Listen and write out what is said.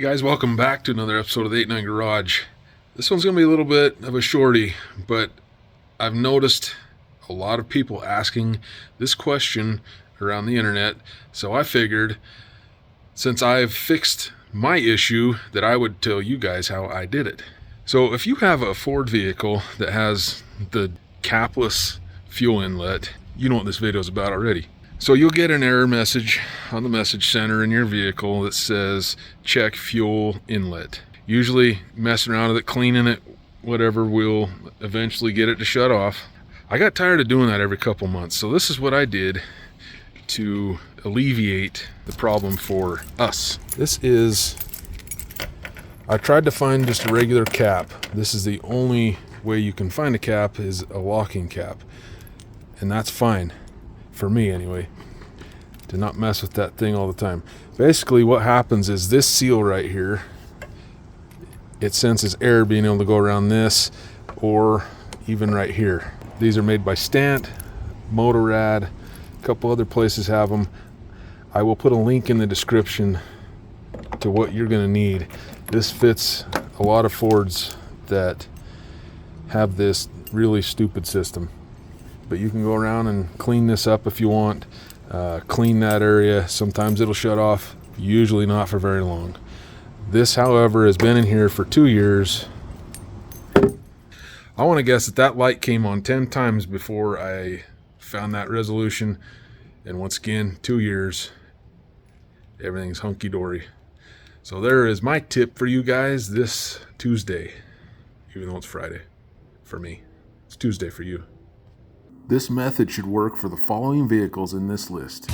Guys, welcome back to another episode of the 89 Garage. This one's going to be a little bit of a shorty, but I've noticed a lot of people asking this question around the internet, so I figured since I've fixed my issue that I would tell you guys how I did it. So if you have a Ford vehicle that has the capless fuel inlet, you know what this video is about already. So you'll get an error message on the message center in your vehicle that says check fuel inlet. Usually messing around with it, cleaning it, whatever, will eventually get it to shut off. I got tired of doing that every couple months, so this is what I did to alleviate the problem for us. I tried to find just a regular cap. This is the only way you can find a cap, is a locking cap, and that's fine. For me anyway, to not mess with that thing all the time. Basically what happens is this seal right here, it senses air being able to go around this, or even right here. These are made by Stant, MotoRad, a couple other places have them. I will put a link in the description to what you're going to need. This fits a lot of Fords that have this really stupid system. But you can go around and clean this up if you want. Clean that area. Sometimes it'll shut off, usually not for very long. This, however, has been in here for 2 years. I want to guess that light came on 10 times before I found that resolution. And once again, 2 years, everything's hunky-dory. So there is my tip for you guys this Tuesday, even though it's Friday for me. It's Tuesday for you. This method should work for the following vehicles in this list: